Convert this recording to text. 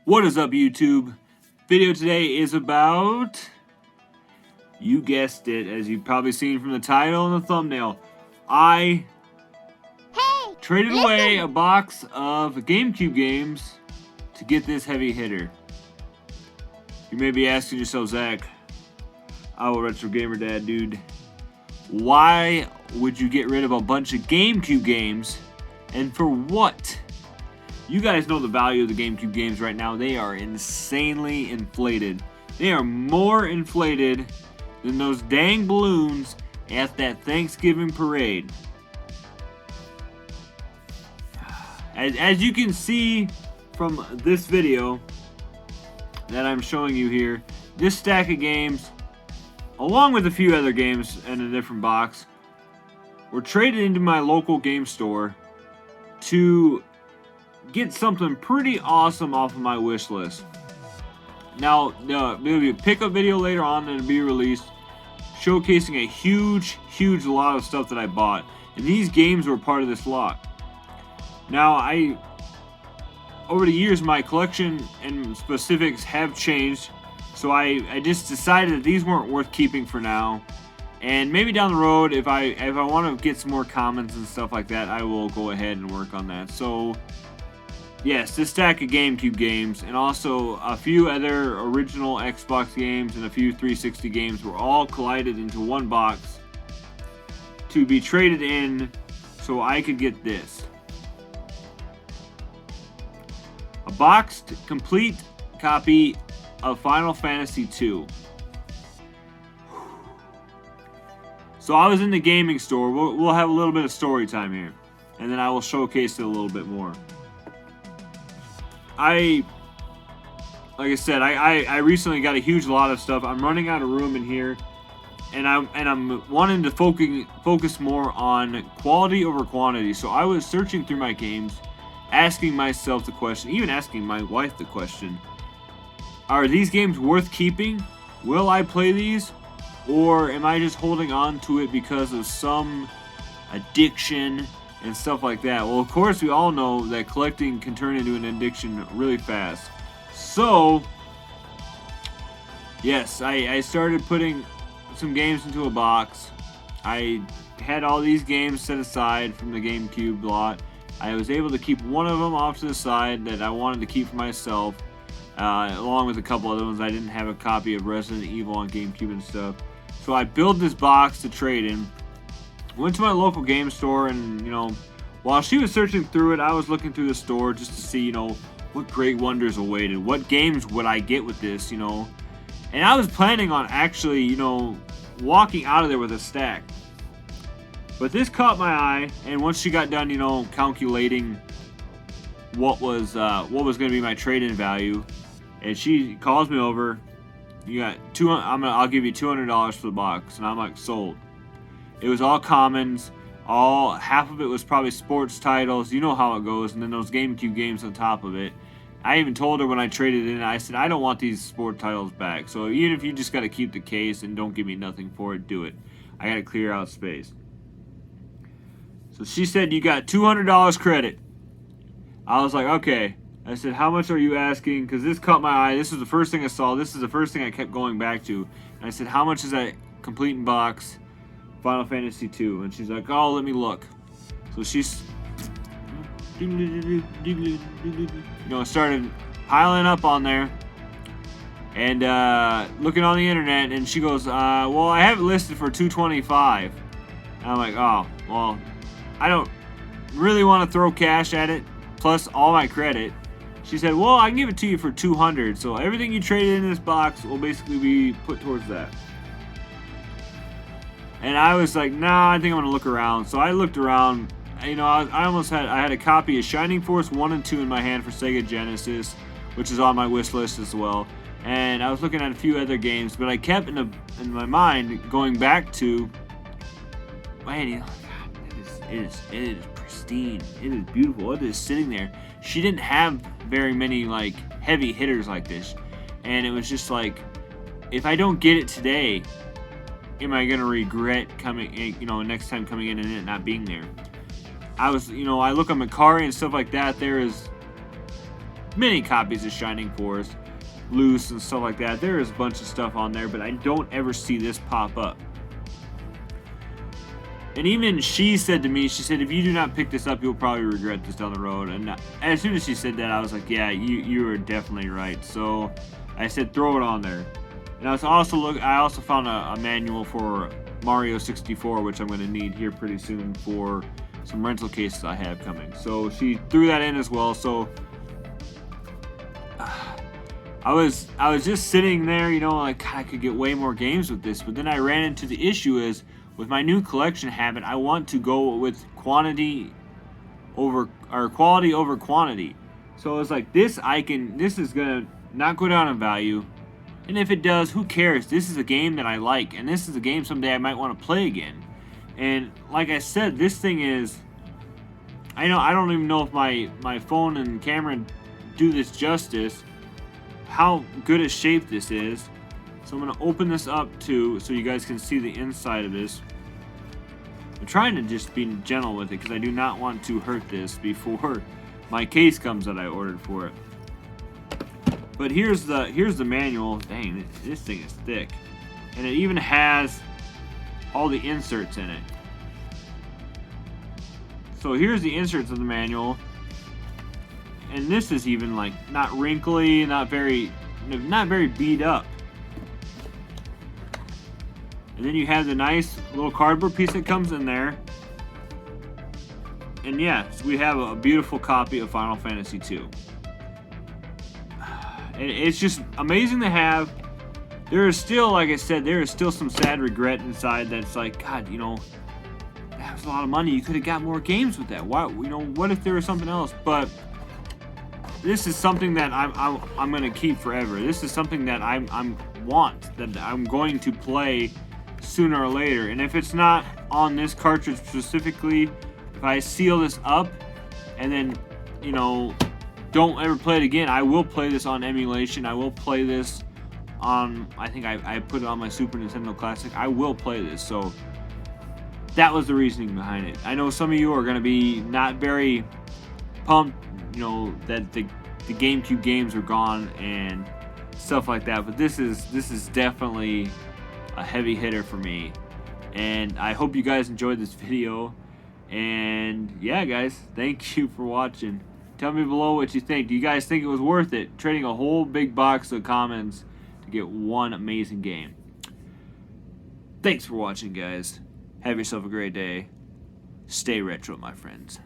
What is up, YouTube? Video today is about, you guessed it, as you've probably seen from the title and the thumbnail, I traded away a box of Gamecube games to get this heavy hitter. You may be asking yourself, Zach, our retro gamer dad dude, why would you get rid of a bunch of Gamecube games, and for what? You guys know the value of the Gamecube games right now. They are insanely inflated. They are more inflated than those dang balloons at that Thanksgiving parade. As you can see from this video that I'm showing you here, this stack of games, along with a few other games in a different box, were traded into my local game store to get something pretty awesome off of my wish list. Now, there'll be a pickup video later on that'll be released showcasing a huge lot of stuff that I bought. And these games were part of this lot. Now, over the years, my collection and specifics have changed. So I just decided that these weren't worth keeping for now. And maybe down the road, if I want to get some more comments and stuff like that, I will go ahead and work on that. So yes, this stack of Gamecube games and also a few other original Xbox games and a few 360 games were all collided into one box to be traded in so I could get this. A boxed complete copy of Final Fantasy II. So I was in the gaming store. We'll have a little bit of story time here, and then I will showcase it a little bit more. Like I said, I recently got a huge lot of stuff. I'm running out of room in here, and I'm wanting to focus more on quality over quantity. So I was searching through my games, asking myself the question, even asking my wife the question: are these games worth keeping? Will I play these, or am I just holding on to it because of some addiction and stuff like that? Well, of course, we all know that collecting can turn into an addiction really fast. So, yes, I started putting some games into a box. I had all these games set aside from the GameCube lot. I was able to keep one of them off to the side that I wanted to keep for myself, along with a couple other ones. I didn't have a copy of Resident Evil on GameCube and stuff. So I built this box to trade in. Went to my local game store, and while she was searching through it, I was looking through the store just to see what great wonders awaited. What games would I get with this, And I was planning on actually walking out of there with a stack. But this caught my eye, and once she got done calculating what was going to be my trade-in value, and she calls me over. You got I'll give you $200 for the box, and I'm like, sold. It was all commons. Half of it was probably sports titles. You know how it goes. And then those GameCube games on top of it. I even told her when I traded in, I said, I don't want these sport titles back. So even if you just got to keep the case and don't give me nothing for it, do it. I got to clear out space. So she said, you got $200 credit. I was like, okay. I said, how much are you asking? Because this caught my eye. This was the first thing I saw. This is the first thing I kept going back to. And I said, how much is that complete in box Final Fantasy II? And she's like, oh, let me look. So she's started piling up on there and looking on the internet, and she goes, well, I have it listed for $225. And I'm like, oh, well, I don't really want to throw cash at it plus all my credit. She said, well, I can give it to you for $200. So everything you traded in this box will basically be put towards that. And I was like, nah, I think I'm going to look around. So I looked around. I had a copy of Shining Force 1 and 2 in my hand for Sega Genesis, which is on my wish list as well. And I was looking at a few other games, but I kept in my mind going back to, man, it is pristine. It is beautiful. It is sitting there. She didn't have very many heavy hitters like this, and it was just like, if I don't get it today, am I gonna regret next time coming in and it not being there? I was, I look on Macari and stuff like that. There is many copies of Shining Force loose and stuff like that. There is a bunch of stuff on there, but I don't ever see this pop up. And even she said to me, she said, if you do not pick this up, you'll probably regret this down the road. And as soon as she said that, I was like, yeah, you are definitely right. So I said, throw it on there. And I also found a manual for Mario 64, which I'm going to need here pretty soon for some rental cases I have coming. So she threw that in as well. So I was just sitting there, you know, like, God, I could get way more games with this. But then I ran into the issue is, with my new collection habit, I want to go with quality over quantity. So it's like this is gonna not go down in value. And if it does, who cares? This is a game that I like, and this is a game someday I might want to play again. And like I said, this thing is, I don't even know if my phone and camera do this justice, how good a shape this is. So I'm going to open this up too, so you guys can see the inside of this. I'm trying to just be gentle with it, because I do not want to hurt this before my case comes that I ordered for it. But here's the manual. Dang, this thing is thick. And it even has all the inserts in it. So here's the inserts of the manual. And this is even like not wrinkly, not very beat up. And then you have the nice little cardboard piece that comes in there. And yeah, so we have a beautiful copy of Final Fantasy II. And it's just amazing to have. There is still, like I said, there is still some sad regret inside that's like, God, you know, that was a lot of money. You could have got more games with that. Why, you know, what if there was something else? But this is something that I'm gonna keep forever. This is something that that I'm going to play sooner or later. And if it's not on this cartridge specifically, if I seal this up and then, you know, don't ever play it again, I will play this on emulation. I will play this on, I think I put it on my Super Nintendo Classic. I will play this. So that was the reasoning behind it. I know some of you are going to be not very pumped, you know, that the GameCube games are gone and stuff like that, but this is definitely a heavy hitter for me. And I hope you guys enjoyed this video. And yeah, guys, thank you for watching. Tell me below what you think. Do you guys think it was worth it, trading a whole big box of commons to get one amazing game? Thanks for watching, guys. Have yourself a great day. Stay retro, my friends.